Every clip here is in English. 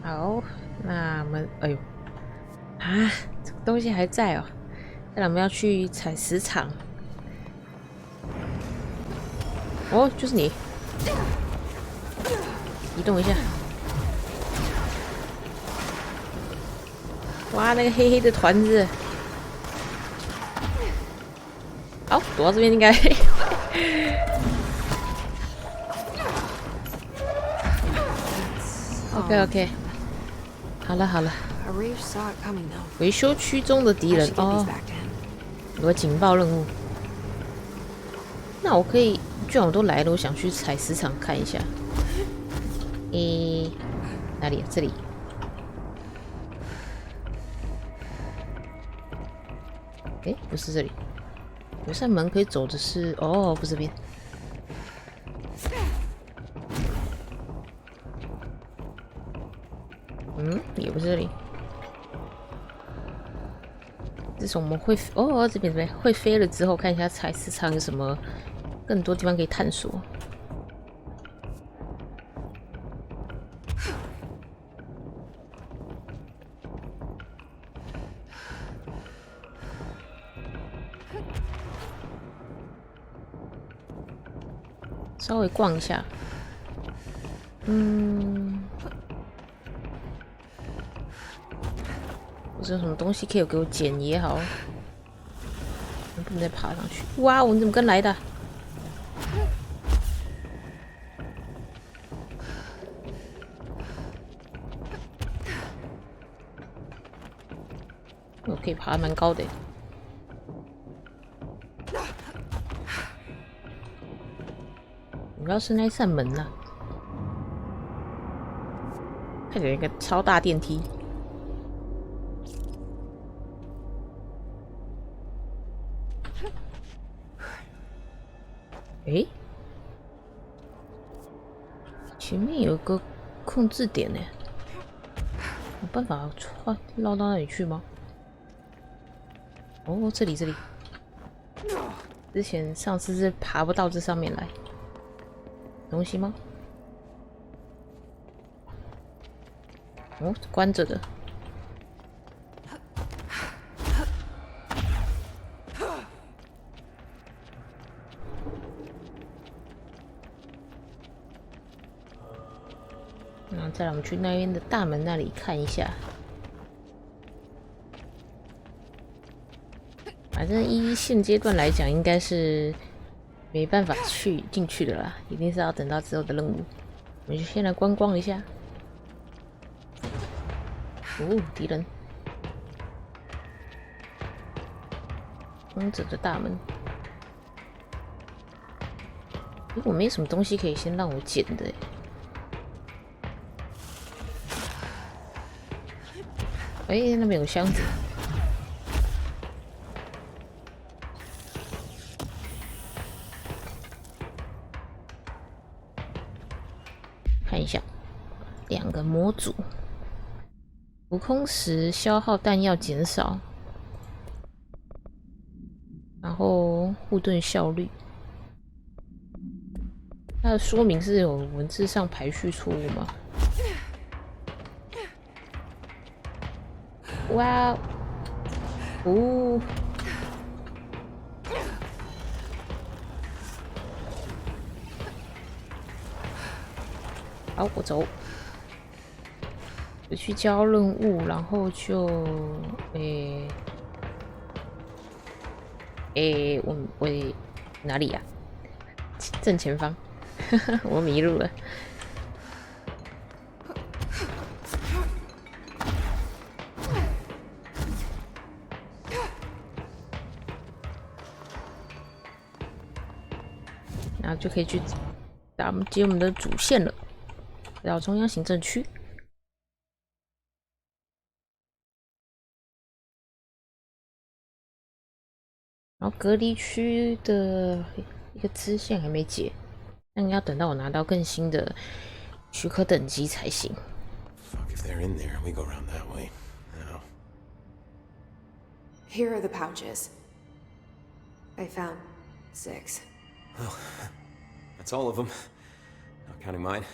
好，那我们哎呦啊，这个东西还在哦。那我们要去采石场。哦，就是你，移动一下。哇，那个黑黑的团子，好，躲到这边应该。OK OK， 好了好了。维修区中的敌人哦，有个警报任务。那我可以，居然我都来了，我想去采石场看一下。诶，哪里啊？这里。诶，不是这里。有扇门可以走的是，哦，不是这边。嗯，也不是这里。自从我们会哦，这边会飞了之后，看一下采石场有什么更多地方可以探索。稍微逛一下。嗯，或者有什么东西可以给我捡也好。能不能再爬上去？哇，你怎么跟来的？我可以爬得蛮高的。主要是那扇门啊，看起来一个超大电梯。诶，前面有个控制点呢，有办法绕到那里去吗？哦，这里。之前上次是爬不到这上面来。东西吗？哦，关着的。那再让我们去那边的大门那里看一下。反正依现阶段来讲，应该是没办法进去的啦，一定是要等到之后的任务。我们就先来观光一下。哦，敌人！封着的大门。如果没什么东西可以先让我捡的。哎，那边有个箱子。看一下，2个模组。浮空时消耗弹药减少，然后护盾效率。它的说明是有文字上排序错误吗？哇哦！好，我走。我去交任务，然后就我哪里呀、正前方。我迷路了。然后就可以去接我们的主线了，到中央行政区。然后隔离区的一个支线还没解，那你要等到我拿到更新的许可等级才行。Here are the pouches. I found 6. Well, that's all of them. Not counting mine.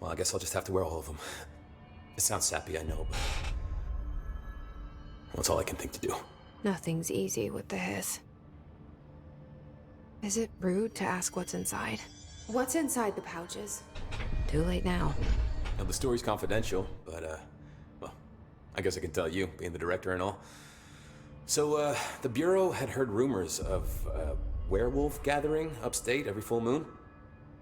Well, I guess I'll just have to wear all of them. It sounds sappy, I know, but that's all I can think to do. Nothing's easy with the hiss. Is it rude to ask what's inside? What's inside the pouches? Too late now. Now, the story's confidential, but, well, I guess I can tell you, being the director and all. So, the Bureau had heard rumors of a werewolf gathering upstate every full moon.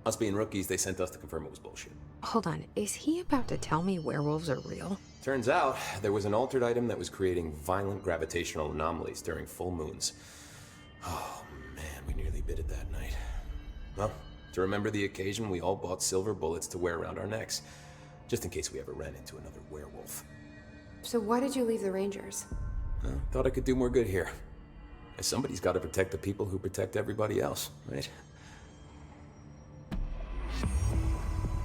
Us being rookies, they sent us to confirm it was bullshit. Hold on, is he about to tell me werewolves are real? Turns out, there was an altered item that was creating violent gravitational anomalies during full moons. Oh, man, we nearly bit it that night. Well, to remember the occasion, we all bought silver bullets to wear around our necks, just in case we ever ran into another werewolf. So why did you leave the Rangers? Well, thought I could do more good here. Somebody's got to protect the people who protect everybody else, right?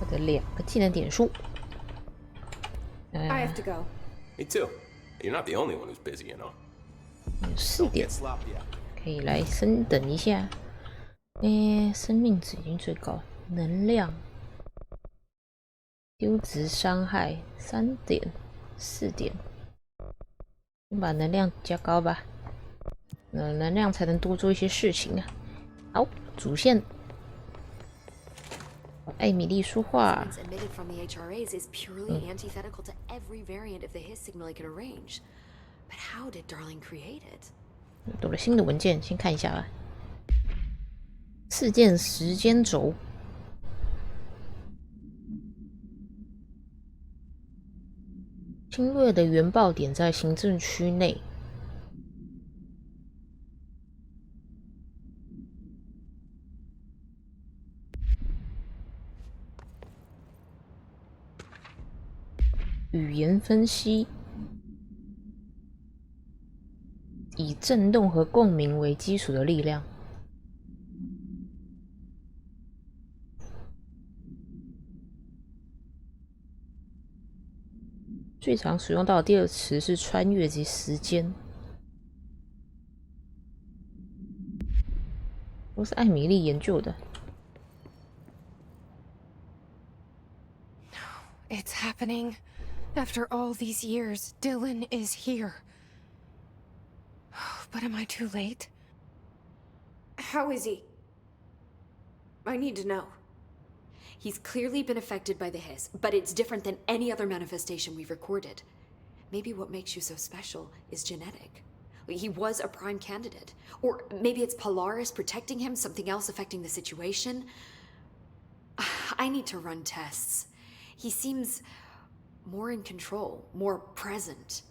我的2个技能点数。I have to go. Me too. You're not the only one who's busy, you know. 有4点，可以来升等一下。生命值已经最高，能量丢值伤害3点、4点，先把能量加高吧。能量才能多做一些事情啊。好，主线。艾米丽说话。emitted from the HRAs is purely antithetical to every variant of the His signal I can arrange. But how did Darling create it? 有了新的文件，先看一下吧。事件时间轴。侵略的原爆点在行政区内。语言分析，以振动和共鸣为基础的力量。最常使用到的第2词是穿越及时间，都是艾米丽研究的。It's happening. After all these years, Dylan is here. But am I too late? How is he? I need to know. He's clearly been affected by the His, but it's different than any other manifestation we've recorded. Maybe what makes you so special is genetic. He was a prime candidate. Or maybe it's Polaris protecting him, something else affecting the situation. I need to run tests. He seems more in control, more present.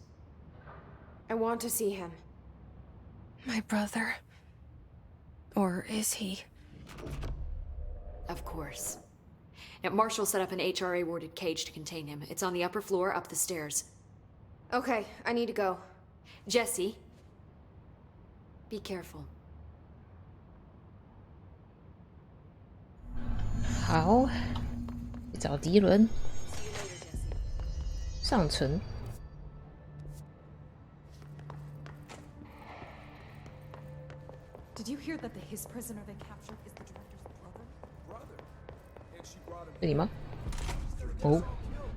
I want to see him. My brother? Or is he? Of course. Now, Marshall set up an HRA-warded cage to contain him. It's on the upper floor, up the stairs. Okay, I need to go. Jesse, be careful. 好，找迪伦。上层。Did you hear that the His prisoner they captured is the director's brother? And she brought him 这里吗？哦，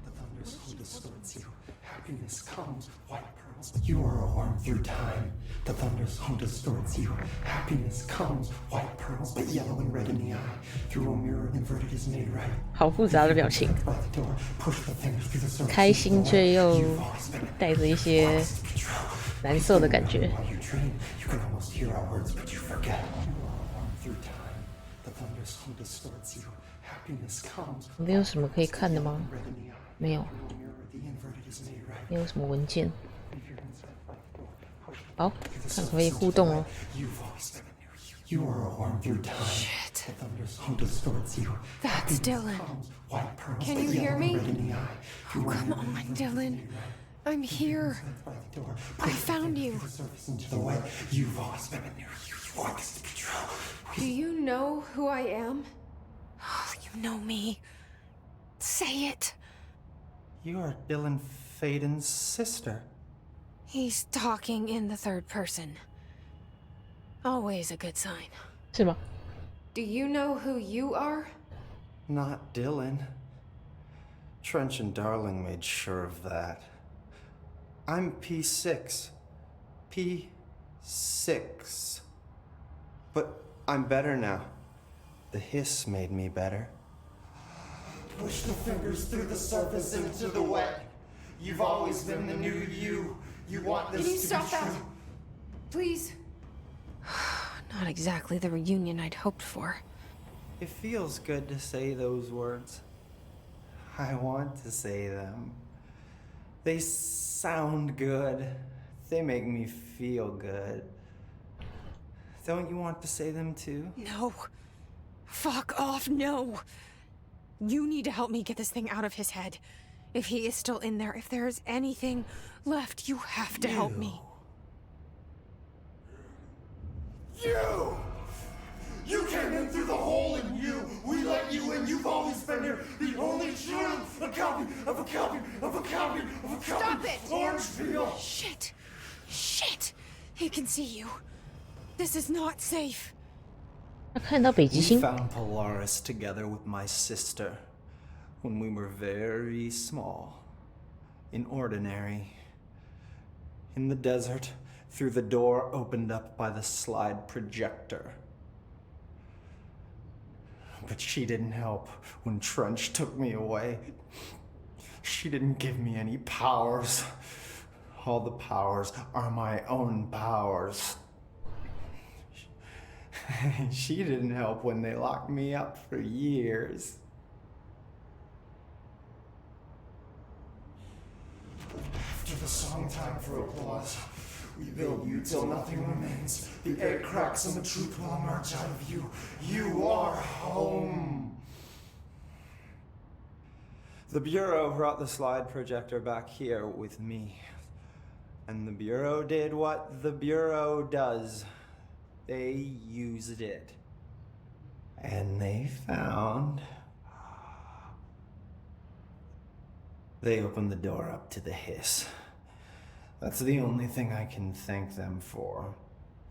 The thunders who distorts you. Happiness comes, white pearls. You are a worm through time. The thunders who distorts you. Happiness comes, white pearls, but yellow and red in the eye. Through a mirror inverted is made right. 好复杂的表情， By the door, push the fingers through the surface. 开心却又带着一些难受的感觉。 While you dream, you can almost hear our words, but you forget. You are a worm through time. The thunders who distorts you. Happiness comes. 没有什么可以看的吗？ Red in the eye. 没有， Through a mirror, the inverted is made right. 没有什么文件。 If you're inside by the door, push the 好，看可以互动哦。 You've always been near you. You are a worm through time. Shit. The thunders who distorts you. That's Happiness Dylan. comes, white pearls, Can but you yellow hear and me? red in the eye. Oh, come on, Dylan. I'm here. By the door, I push the found fingers you. through the surface into the way. You've always been near you. You want this to be true. Do you know who I am? Oh, you know me. Say it. You are Dylan Faden's sister. He's talking in the third person. Always a good sign. 是吗？ Do you know who you are? Not Dylan. Trench and Darling made sure of that. I'm P6. P6. But I'm better now. The hiss made me better. Push the fingers through the surface into the wet. You've always been the new you. You want this Can you to stop be that? true. Please. Not exactly the reunion I'd hoped for. It feels good to say those words. I want to say them. They sound good. They make me feel good. Don't you want to say them too? No. Fuck off, no. You need to help me get this thing out of his head. If he is still in there, if there is anything left, you have to help me. You! You came in through the hole in you. We let you in. You've always been here. The only truth. A copy of a copy of a copy of a copy. Stop it! Orange peel. Shit. Shit. He can see you. This is not safe. 他看到北极 We 星， found Polaris together with my sister when we were very small, in ordinary, in the desert, through the door opened up by the slide projector. But she didn't help when Trench took me away. She didn't give me any powers. All the powers are my own powers. She didn't help when they locked me up for years. After the song time for applause, we build you till nothing remains. The egg cracks and the truth will emerge out of you. You are home. The Bureau brought the slide projector back here with me. And the Bureau did what the Bureau does. They used it. And they found... They opened the door up to the hiss. That's the only thing I can thank them for.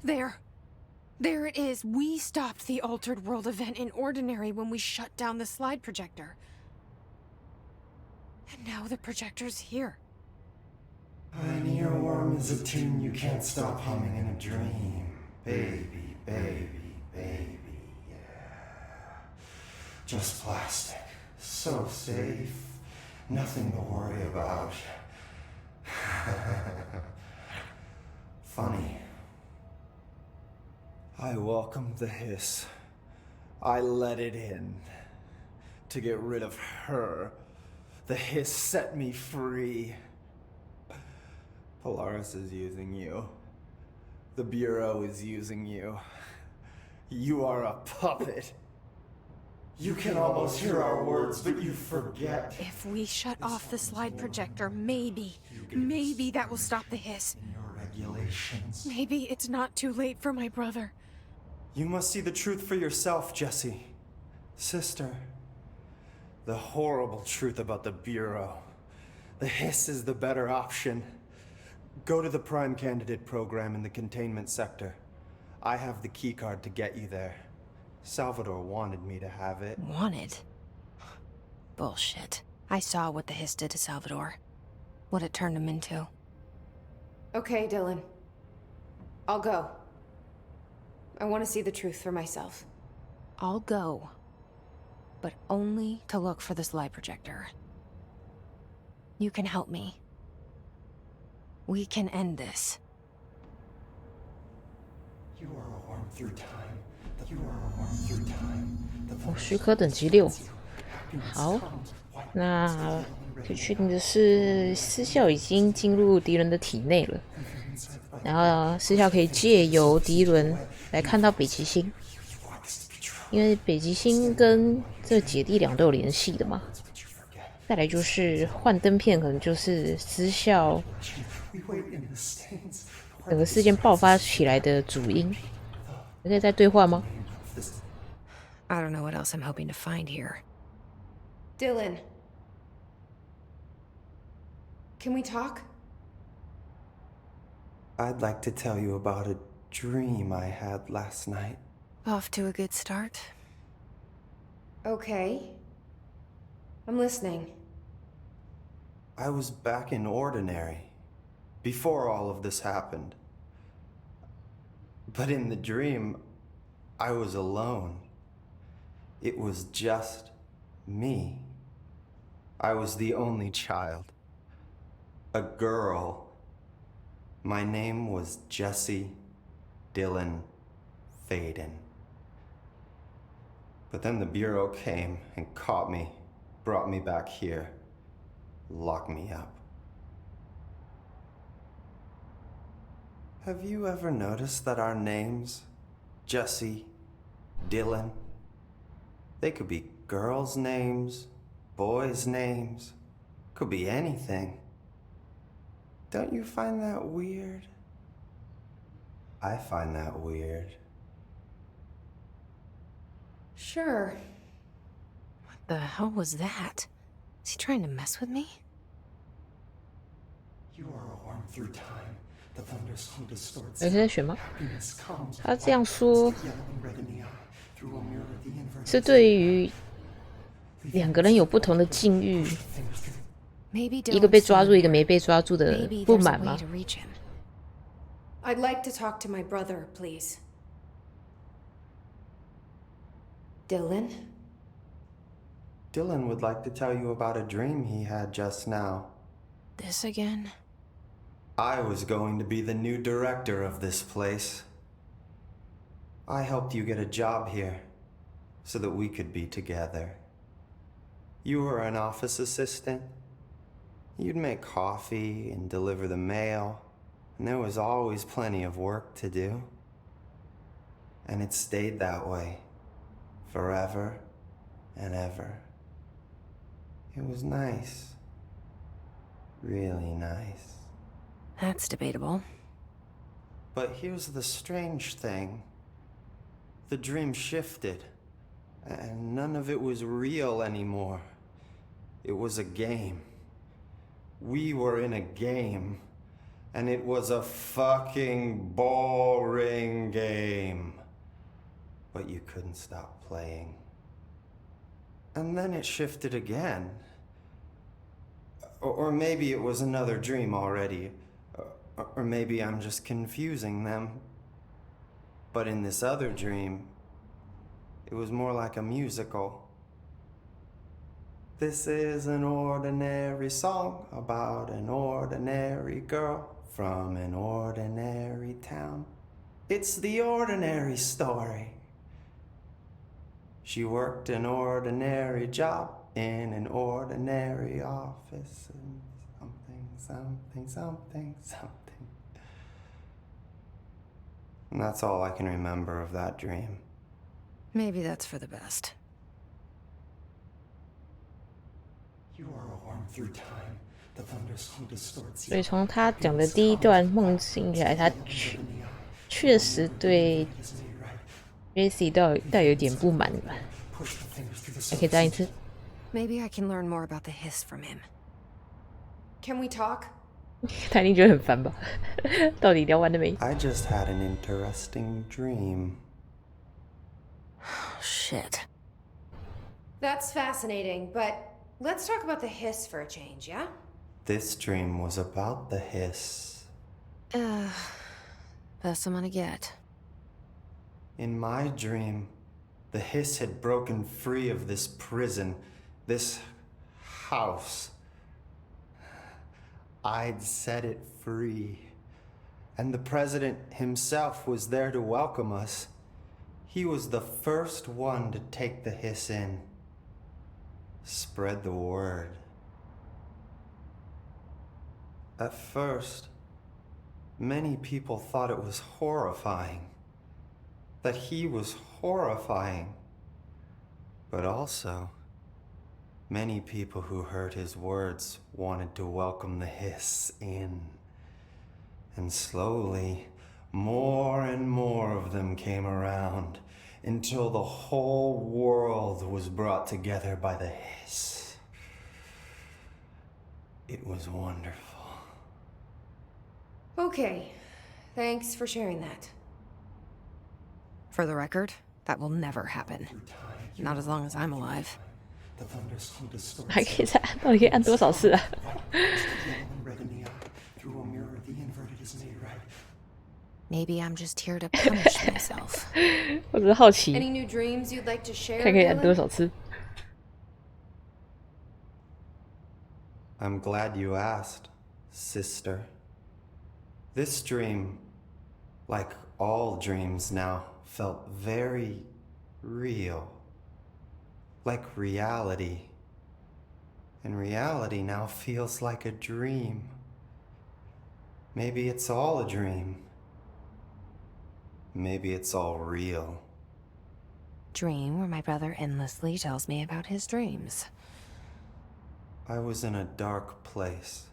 There. There it is. We stopped the Altered World event in Ordinary when we shut down the slide projector. And now the projector's here. An earworm is a tune you can't stop humming in a dream. Baby, baby, baby, yeah. Just plastic. So safe. Nothing to worry about. Funny. I welcomed the hiss. I let it in. To get rid of her. The hiss set me free. Polaris is using you. The Bureau is using you. You are a puppet. You can almost hear our words, but you forget. If we shut off the slide projector, maybe that will stop the hiss. In your regulations. Maybe it's not too late for my brother. You must see the truth for yourself, Jessie. Sister. The horrible truth about the Bureau. The hiss is the better option. Go to the Prime Candidate program in the containment sector. I have the keycard to get you there. Salvador wanted me to have it. Wanted? Bullshit. I saw what the hiss did to Salvador. What it turned him into. Okay, Dylan. I'll go. I want to see the truth for myself. I'll go. But only to look for the slide projector. You can help me. We can end this. You are a worm through time. You are a worm through time. 哦，许可等级6。好，那可以确定的是，私校已经进入敌人的体内了。然后私校可以借由敌人来看到北极星，因为北极星跟这姐弟俩都有联系的嘛。再来就是幻灯片，可能就是私校整个事件爆发起来的主因。你可以再对话吗？ I don't know what else I'm hoping to find here. Dylan. Can we talk? I'd like to tell you about a dream I had last night. Off to a good start. Okay. I'm listening. I was back in Ordinary, before all of this happened. But in the dream, I was alone. It was just me. I was the only child. A girl. My name was Jesse Dylan Faden. But then the Bureau came and caught me, brought me back here, locked me up. Have you ever noticed that our names, Jesse, Dylan, they could be girls' names, boys' names, could be anything. Don't you find that weird? I find that weird. Sure. What the hell was that? Is he trying to mess with me? You are a worm through time. The thunderstorm distorts 有些在选吗？ happiness comes. 他这样说 Yellow and red in the eye. Through a mirror, the inverse 是对于两个人有不同的境遇， Maybe 一个被 Dylan's 抓住， still 一个没被抓住的 Maybe 不 there's a 满 way 吗？ to reach him. I'd like to talk to my brother, please. Dylan? Dylan would like to tell you about a dream he had just now. This again? I was going to be the new director of this place. I helped you get a job here so that we could be together. You were an office assistant. You'd make coffee and deliver the mail, and there was always plenty of work to do. And it stayed that way, forever and ever. It was nice. Really nice. That's debatable. But here's the strange thing. The dream shifted, and none of it was real anymore. It was a game. We were in a game, and it was a fucking boring game. But you couldn't stop playing. And then it shifted again. Or maybe it was another dream already. Or maybe I'm just confusing them. But in this other dream, it was more like a musical. This is an ordinary song about an ordinary girl from an ordinary town. It's the ordinary story. She worked an ordinary job in an ordinary office and something. And that's all I can remember of that dream. Maybe that's for the best. You are a worm through time. The thunderstorm distorts 所以从他讲的第一段梦醒起来，他确实对 Jesse 倒有点不满吧？还可以再一次。 Maybe I can learn more about the hiss from him. Can we talk? 他一定觉得很烦吧？到底聊完了没？ I just had an interesting dream. Shit. That's fascinating, but let's talk about the hiss for a change, yeah? This dream was about the hiss. Best I'm gonna get. In my dream, the hiss had broken free of this prison, this house. I'd set it free. And the president himself was there to welcome us. He was the first one to take the hiss in. Spread the word. At first, many people thought it was horrifying. That he was horrifying. But also, many people who heard his words wanted to welcome the hiss in. And slowly, more and more of them came around until the whole world was brought together by the hiss. It was wonderful. Okay. Thanks for sharing that. For the record, that will never happen. Not as long as I'm alive. The thunderstorm distorts 还可以再按，到底可以按多少次啊？ yellow and red in the eye. Through a mirror, the inverted is made right. Maybe I'm just here to punish myself. 我只是好奇， Any new dreams you'd like to share, 看可以按多 Dylan? 少次。 I'm glad you asked, sister. This dream, like all dreams now, felt very real. Like reality. And reality now feels like a dream. Maybe it's all a dream. Maybe it's all real. Dream where my brother endlessly tells me about his dreams. I was in a dark place,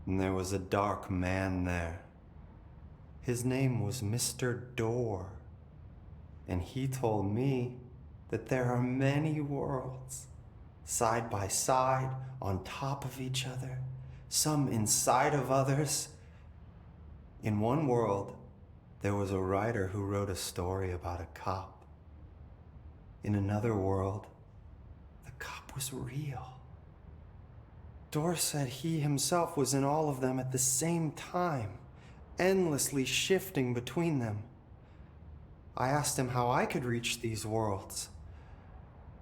and there was a dark man there. His name was Mr. Door, and he told me that there are many worlds, side by side, on top of each other, some inside of others. In one world, there was a writer who wrote a story about a cop. In another world, the cop was real. Door said he himself was in all of them at the same time, endlessly shifting between them. I asked him how I could reach these worlds.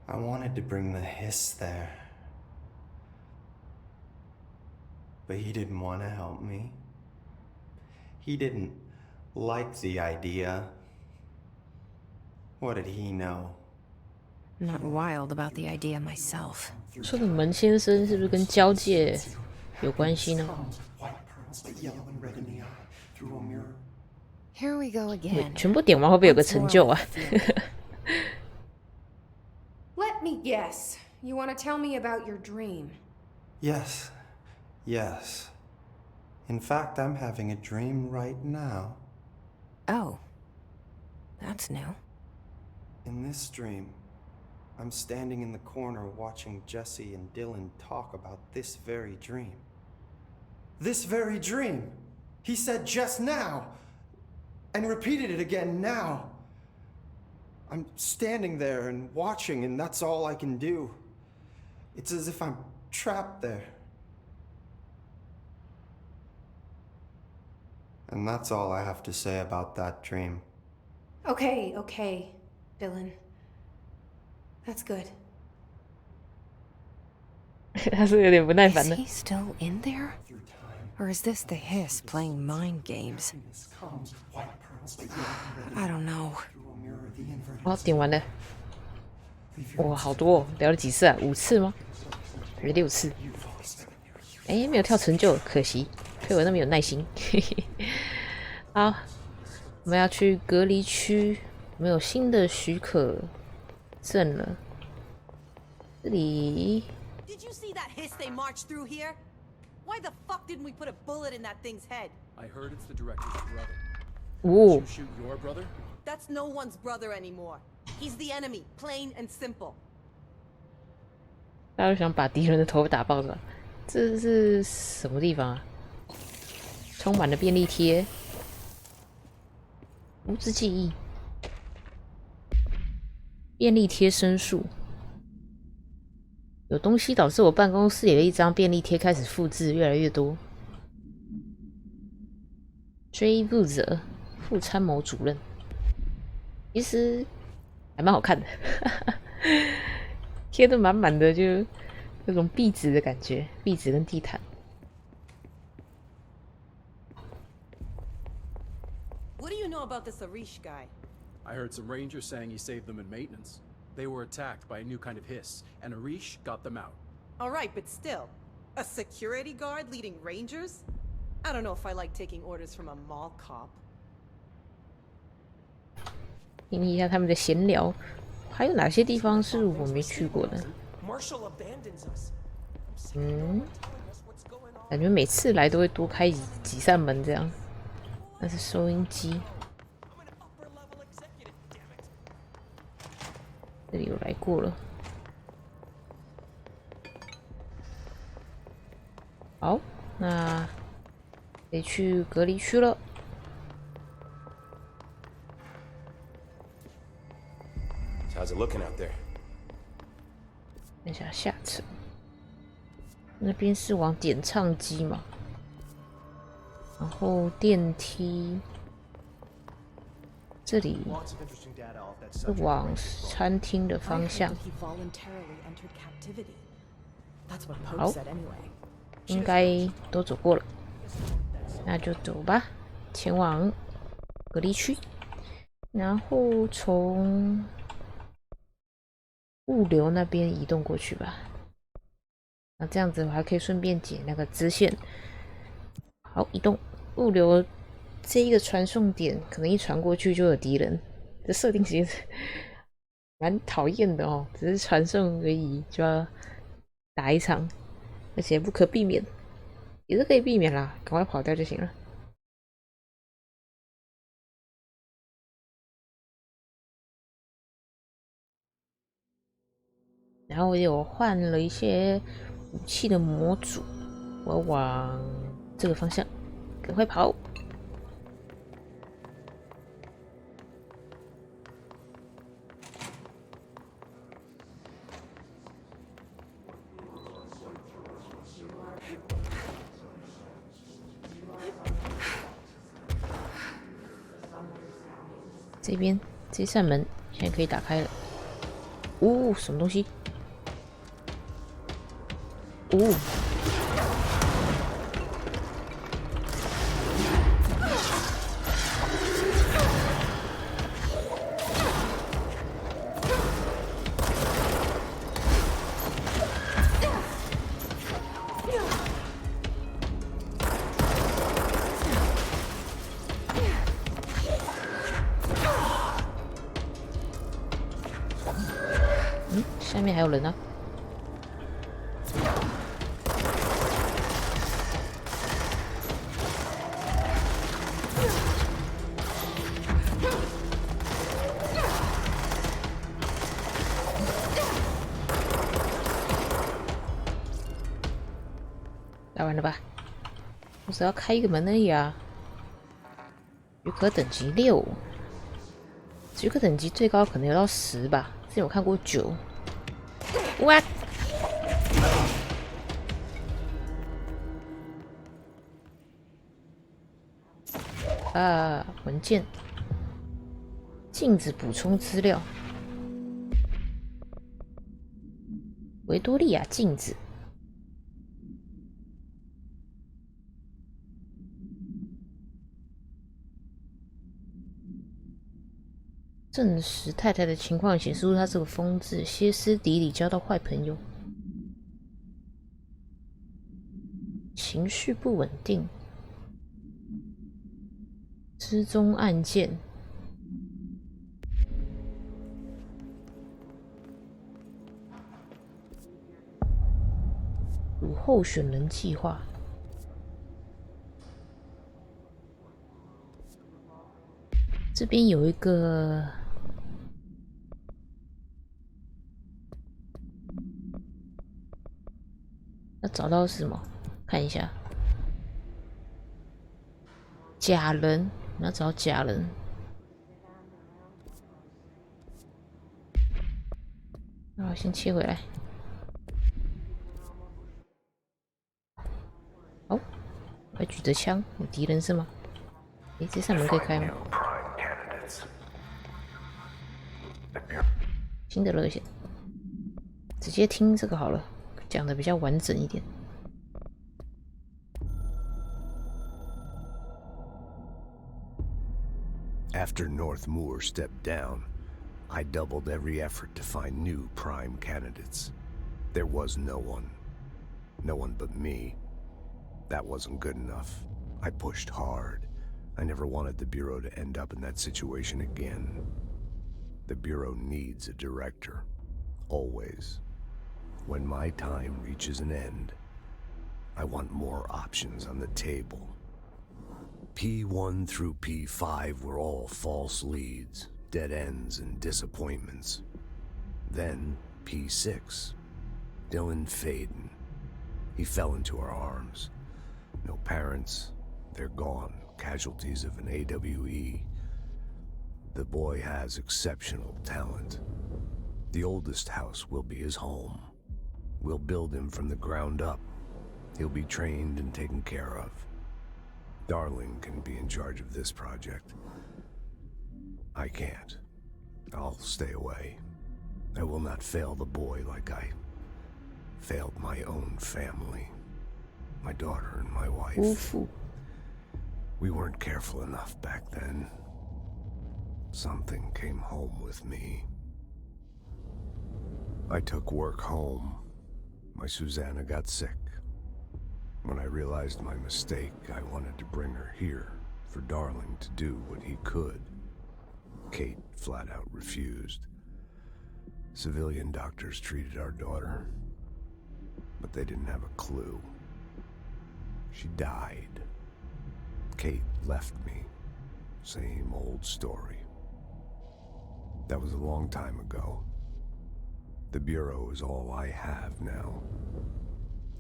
I wanted to bring the hiss there. But he didn't want to help me. He didn't like the idea. What did he know? I'm not wild about the idea myself. 说的门先生是不是跟交界有关系呢？ White pearls, but yellow and red in the eye. Through a mirror. Here we go again. 全部点完会不会有个成就啊？ Let me guess. You want to tell me about your dream? Yes, yes. In fact, I'm having a dream right now. Oh. That's new. In this dream, I'm standing in the corner watching Jesse and Dylan talk about this very dream. This very dream! He said just now! And repeated it again now! I'm standing there and watching, and that's all I can do. It's as if I'm trapped there. And that's all I have to say about that dream. Okay, okay, Dylan. That's good. 他是有点不耐烦 Is 的。 he still in there? Or is this the hiss playing mind games? Happiness comes, white pearls, but yellow and red I don't know. through a mirror, the inverted 哦，点完了。哇，好多、哦，聊了几次啊？5次吗？还是6次？哎，没有跳成就，可惜，亏我那么有耐心。好，我们要去隔离区，没有新的许可证了。这里 Did you see that hiss they marched through here? Why the fuck didn't we put a bullet in that thing's head? I heard it's the director's brother. 哦 You，shoot your brother? That's no one's brother anymore. He's the enemy, plain and simple. 大家都想把敌人的头打爆是吧？这是什么地方啊？充满了便利贴，无知记忆，便利贴申诉。有东西导致我办公室里的一张便利贴开始复制越来越多。追捕者，副参谋主任，其实还蛮好看的，贴的满满的，就那种壁纸的感觉，壁纸跟地毯。 What do you know about this Arish guy? I heard some rangers saying he saved them in maintenance. They were attacked by a new kind of hiss, and Arish got them out. All right, but still. A security guard leading rangers? I don't know if I like taking orders from a mall cop. 听一下他们的闲聊，还有哪些地方是我没去过的？ Marshall abandons us. 感觉每次来都会多开几扇门这样。那是收音机。这里有来过了。好，那得去隔离区了。 How's it looking out there? 等一下下车。那边是往点唱机嘛，然后电梯这里是往餐厅的方向。好，应该都走过了，那就走吧，前往隔离区，然后从物流那边移动过去吧。那这样子我还可以顺便解那个支线。好，移动物流这一个传送点，可能一传过去就有敌人。这设定其实蛮讨厌的哦，只是传送而已，就要打一场，而且不可避免，也是可以避免啦，赶快跑掉就行了。然后我有换了一些武器的模组，我要往这个方向，赶快跑！这边这扇门现在可以打开了。哦，什么东西？哦，下面还有人呢。打完了吧？我只要开一个门而已啊。许可等级6，许可等级最高可能有到10吧，之前我看过9。哇！文件，镜子补充资料，维多利亚镜子。证实太太的情况显示出她是个疯子，歇斯底里交到坏朋友，情绪不稳定，失踪案件，主候选人计划。这边有一个要找到什么？看一下，假人，你要找假人。那我先切回来。哦，我还举着枪，有敌人是吗？诶，这扇门可以开吗？新的热线，直接听这个好了，讲的比较完整一点。After North Moore stepped down, I doubled every effort to find new prime candidates. There was no one. No one but me. That wasn't good enough. I pushed hard. I never wanted the Bureau to end up in that situation again. The Bureau needs a director. Always. When my time reaches an end, I want more options on the table. P1 through P5 were all false leads, dead ends, and disappointments. Then P6. Dylan Faden. He fell into our arms. No parents. They're gone. Casualties of an AWE. The boy has exceptional talent. The oldest house will be his home. We'll build him from the ground up, He'll be trained and taken care of. Darling can be in charge of this project. I can't. I'll stay away. I will not fail the boy like I failed my own family. My daughter and my wife. Oof. We weren't careful enough back then. Something came home with me. I took work home. My Susanna got sick. When I realized my mistake, I wanted to bring her here for Darling to do what he could. Kate flat out refused. Civilian doctors treated our daughter, but they didn't have a clue. She died. Kate left me. Same old story. That was a long time ago. The Bureau is all I have now.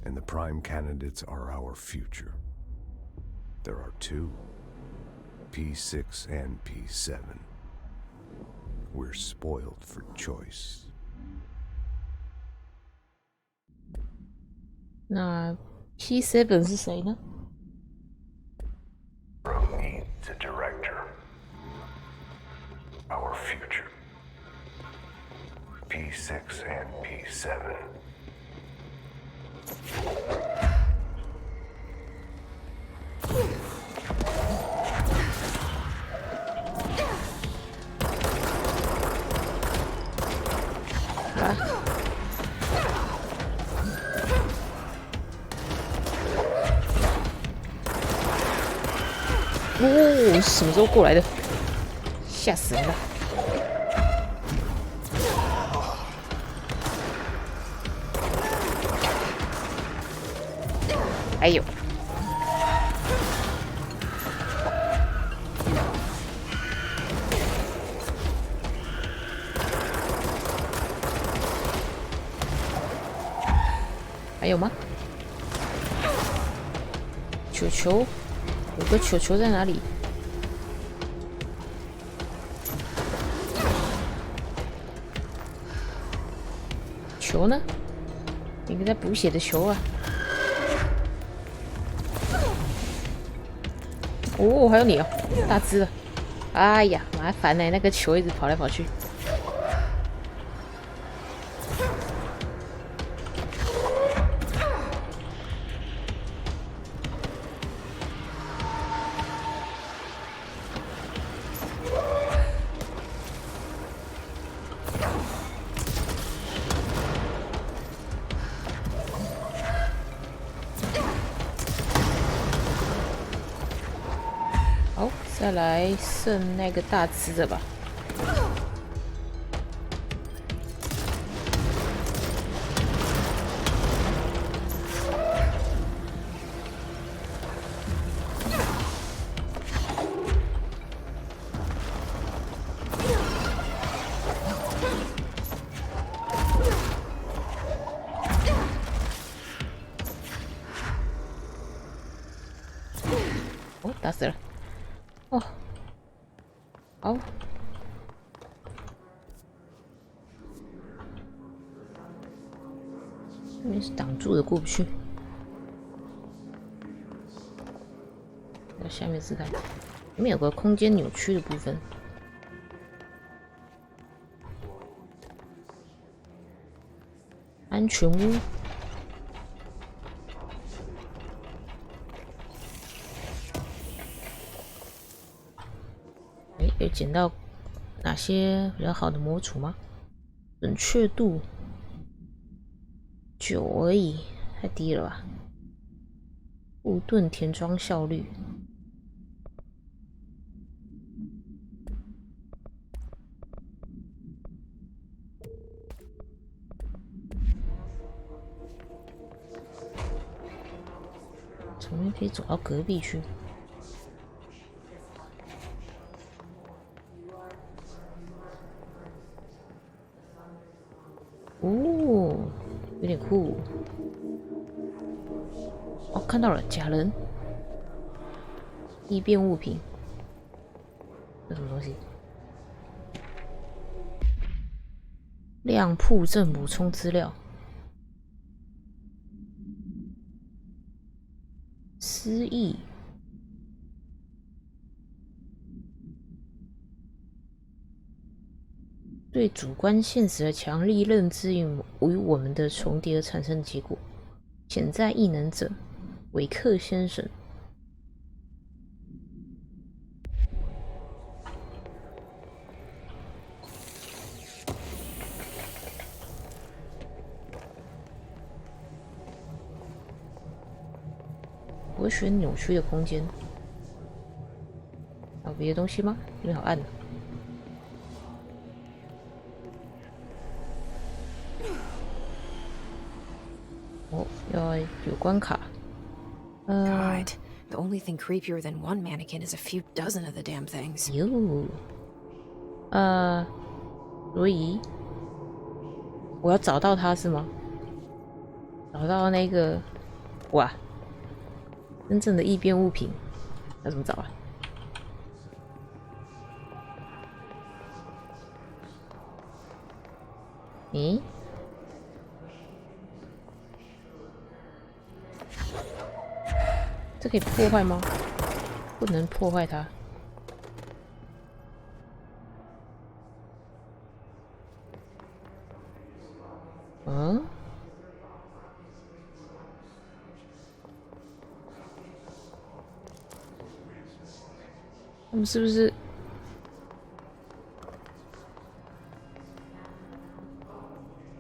And the prime candidates are our future. There are two, P6 and P7. We're spoiled for choice. 那 P7 是谁呢？ Meet the director. Our future. P6 and P7.哦，什么时候过来的？吓死人了！哎呦！还有吗？球球，有个球球在哪里？球呢？一个在补血的球啊！哦，还有你哦，大只的！哎呀，麻烦呢，那个球一直跑来跑去。好，再来剩那个大只的吧。哦，打死了。哦，好，那边是挡住的，过不去。到下面试看，里面有个空间扭曲的部分。安全屋。有捡到哪些比较好的模组吗？准确度9而已，太低了吧？护盾填装效率，从那边可以走到隔壁去。哦，有点酷。哦，看到了，假人，异变物品，这什么东西？亮铺正补充资料。思议。对主观现实的强力认知与我们的重叠而产生的结果。潜在异能者，韦克先生。我选扭曲的空间。还有别的东西吗？这边好暗。哦，要有关卡。God, the only thing creepier than one mannequin is a few dozen of the damn things. 哟，所以我要找到它是吗？找到那个，哇，真正的异变物品，要怎么找啊？咦？这可以破坏吗？不能破坏它。嗯？他们是不是？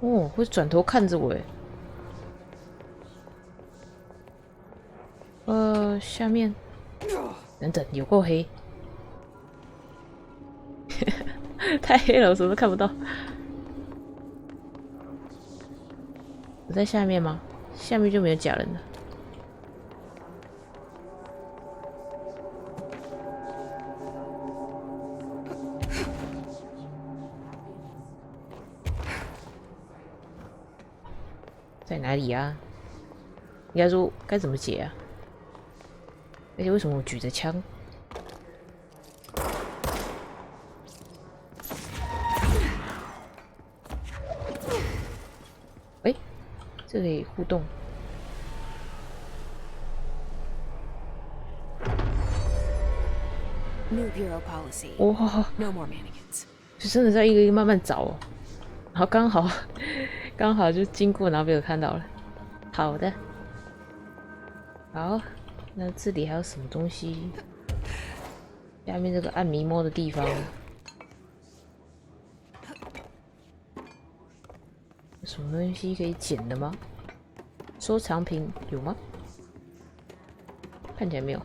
哦，会转头看着我诶。下面，等等，有够黑，太黑了，我什么都看不到。我在下面吗？下面就没有假人了。在哪里啊？应该说该怎么解啊？而且为什么我举着枪？哎，这可以互动。New bureau policy. 哇， No more mannequins. 就真的在一个一个慢慢找哦。然后刚好就经过，然后被我看到了。好的，好，那这里还有什么东西？下面这个暗迷摸的地方，有什么东西可以捡的吗？收藏品有吗？看起来没有。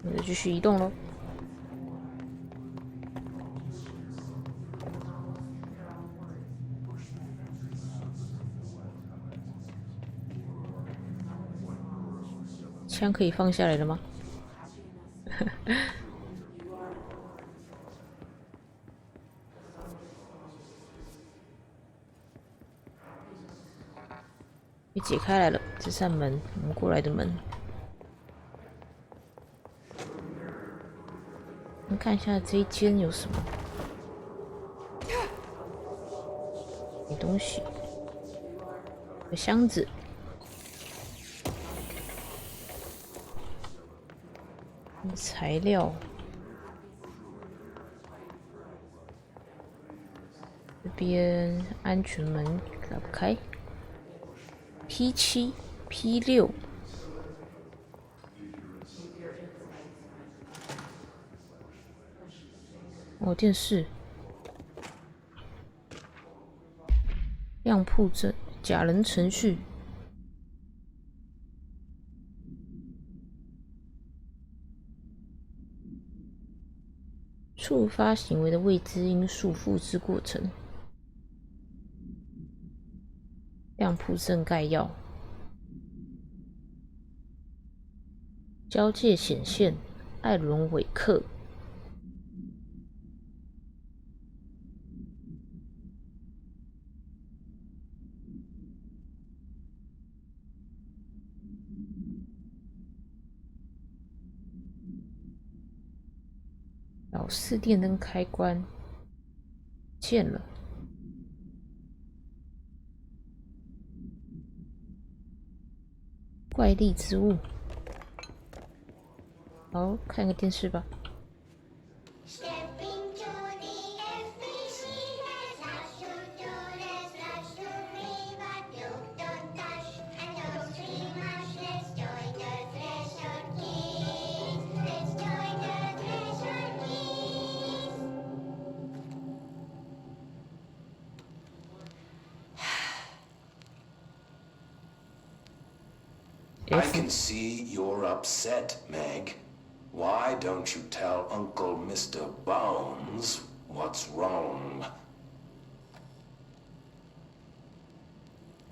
那就继续移动喽。枪可以放下来了吗？被解开来了，这扇门，我们过来的门。我们看一下这一间有什么？没东西，有箱子。材料，这边安全门打不开。P7、P6，哦，电视，样铺证，假人程序。触发行为的未知因素复制过程。样铺证概要。交界显现，艾伦·韦克。老式电灯开关，见了。怪力之物。好，看个电视吧。I can see you're upset, Meg. Why don't you tell Uncle Mr. Bones what's wrong?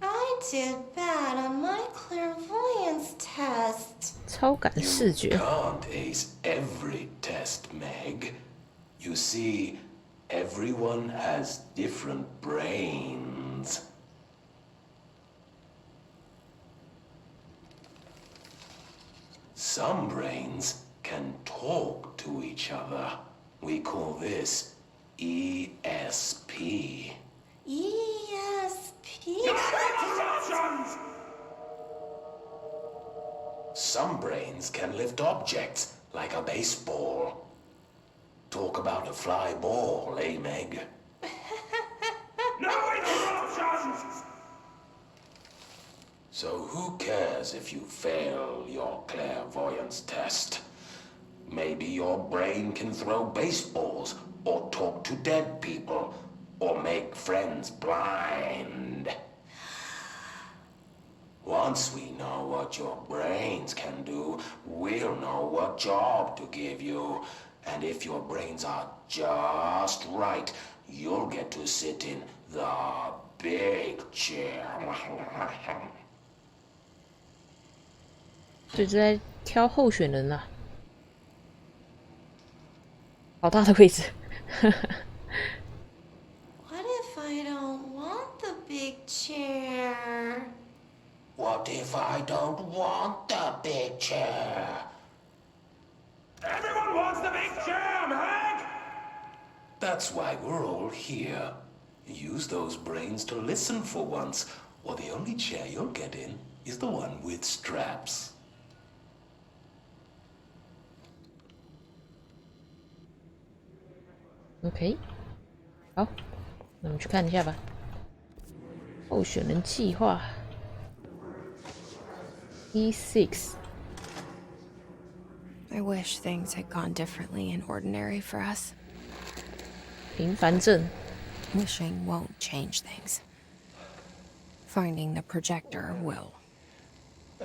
I did bad on my clairvoyance test. 超感视 You 觉。 can't ace every test, Meg. You see, everyone has different brains. Some brains can talk to each other. We call this ESP. ESP? Some brains can lift objects like a baseball. Talk about a fly ball, eh, Meg? No interruptions! So who cares if you fail your clairvoyance test? Maybe your brain can throw baseballs, or talk to dead people, or make friends blind. Once we know what your brains can do, we'll know what job to give you. And if your brains are just right, you'll get to sit in the big chair. 所以就在挑候选人啦。好大的位置。What if I don't want the big chair? What if I don't want the big chair? Everyone wants the big chair, Meg! That's why we're all here. Use those brains to listen for once, or the only chair you'll get in is the one with straps. OK， 好，那我们去看一下吧。候选人计划 P6。 I wish things had gone differently in Ordinary for us. 平凡镇 Wishing won't change things. Finding the projector will.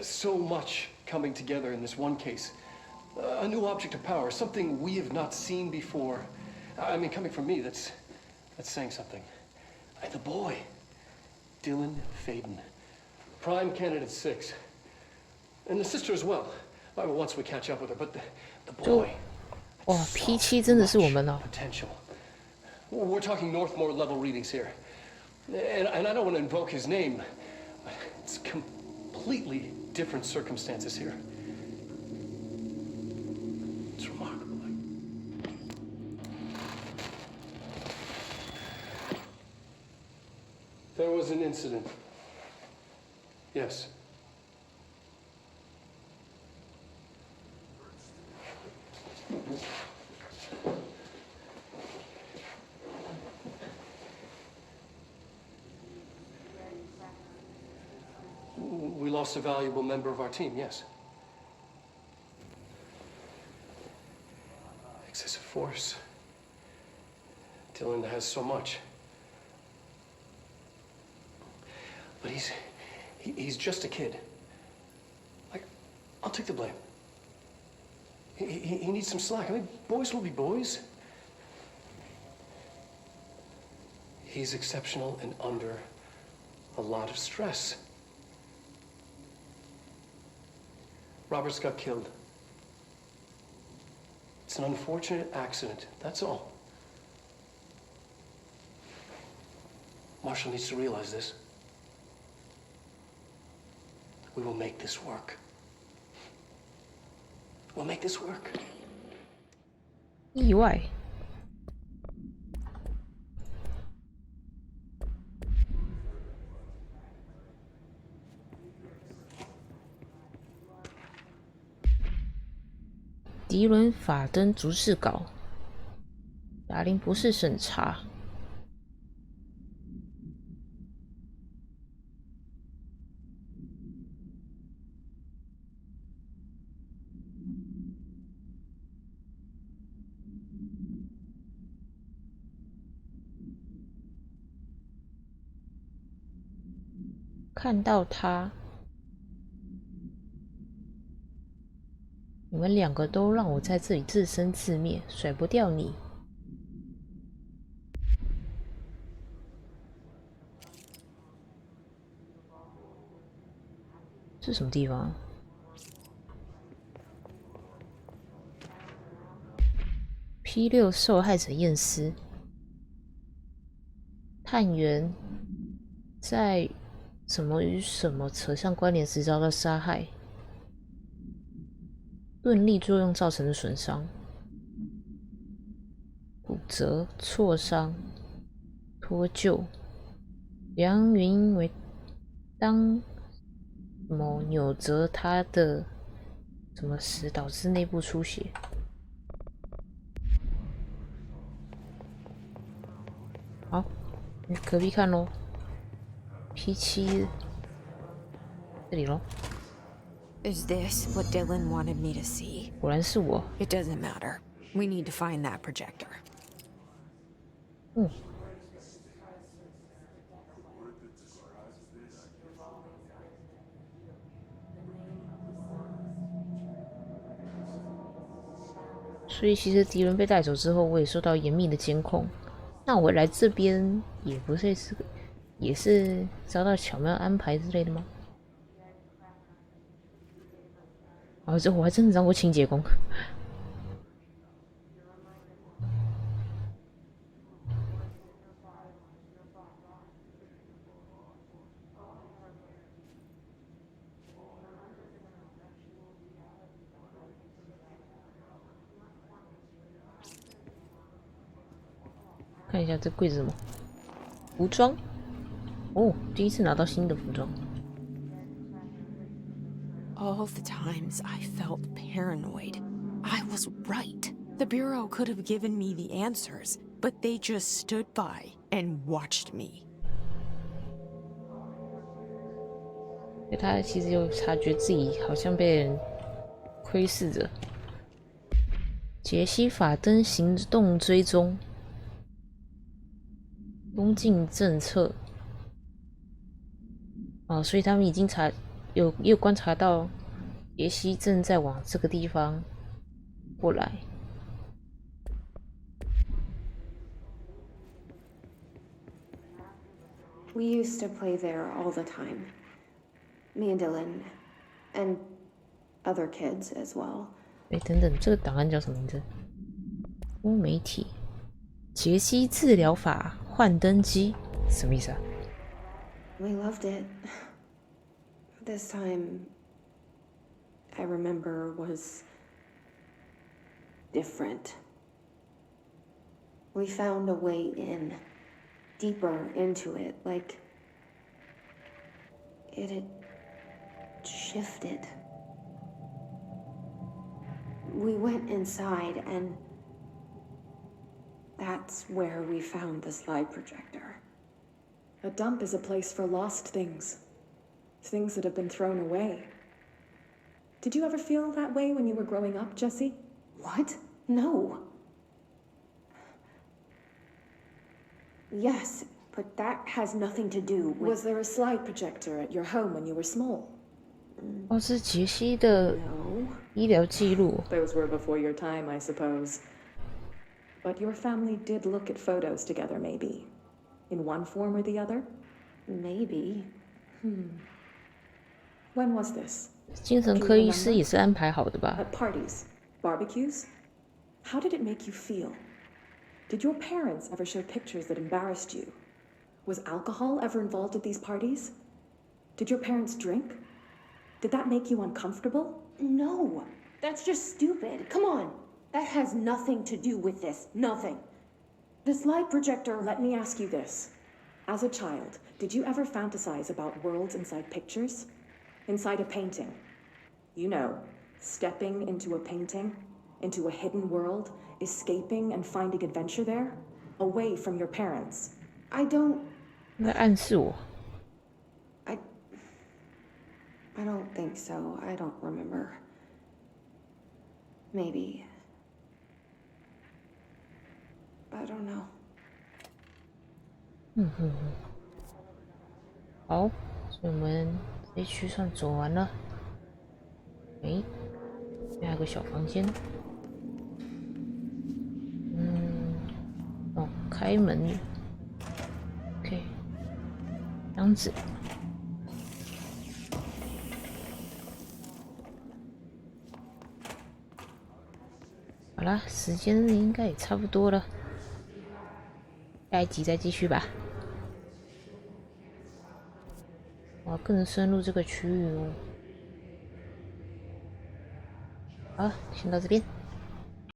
So much coming together in this one case. A new object of power, something we have not seen before. I mean, coming from me, that's saying something. The boy, Dylan Faden, prime candidate 6, and the sister as well. Once we catch up with her, but the boy. 哇 ，P7 真的是我们哦。 Potential. We're talking Northmore level readings here, and I don't want to invoke his name, but it's completely different circumstances here. It's remarkable. There was an incident. Yes. We lost a valuable member of our team, yes. Excessive force. Dylan has so much. But he's just a kid. Like, I'll take the blame. He needs some slack. I mean, boys will be boys. He's exceptional and under a lot of stress. Roberts got killed. It's an unfortunate accident, that's all. Marshall needs to realize this. We will make this work. We'll make this work. 意外。迪伦法登逐字稿，达林博士审查。看到他，你们两个都让我在这里自生自灭，甩不掉你。这是什么地方？P6受害者验尸，探员在什么与什么扯上关联时遭到杀害，钝力作用造成的损伤，骨折、挫伤、脱臼。梁原因为当某扭折他的什么时导致内部出血。好，隔壁看咯。P7，这里咯。Is this what Dylan wanted me to see? 果然是我。It doesn't matter. We need to find that projector. 所以其实敌人被带走之后，我也受到严密的监控。那我来这边也不是也是遭到巧妙安排之类的吗？哦，这我还真的当过清洁工。看一下这柜子什么？服装。哦，第一次拿到新的服装。All the times I felt paranoid, I was right. The Bureau could have given me the answers, but they just stood by and watched me. 他其实有察觉自己好像被人窥视着。杰西法登行动追踪，东进政策。哦，所以他们已经有观察到杰西正在往这个地方过来。We used to play there all the time. Me and Dylan, and other kids as well. 等等，这个档案叫什么名字？多媒体杰西治疗法幻灯机，什么意思啊？ We loved it. This time, I remember, was different. We found a way in, deeper into it, like it had shifted. We went inside, and that's where we found the slide projector. A dump is a place for lost things. Things that have been thrown away. Did you ever feel that way when you were growing up, Jesse? What? No. Yes, but that has nothing to do with... Was there a slide projector at your home when you were small? 哦，是杰西的医疗记录。Those were before your time, I suppose. But your family did look at photos together, maybe. In one form or the other? Maybe. When was this? 精神科医师也是安排好的吧？ At parties? Barbecues? How did it make you feel? Did your parents ever show pictures that embarrassed you? Was alcohol ever involved at these parties? Did your parents drink? Did that make you uncomfortable? No, that's just stupid. Come on. That has nothing to do with this. Nothing. The slide projector, let me ask you this. As a child, did you ever fantasize about worlds inside pictures? Inside a painting? You know, stepping into a painting? into a hidden world, escaping and finding adventure there, away from your parents. I don't. 在暗示我。I don't think so. I don't remember. Maybe. I don't know. 好，所以我们这一区算走完了。诶，这还有个小房间。哦，开门。OK， 这样子。好啦，时间应该也差不多了，下一集再继续吧。我要更深入这个区域哦。好，先到这边。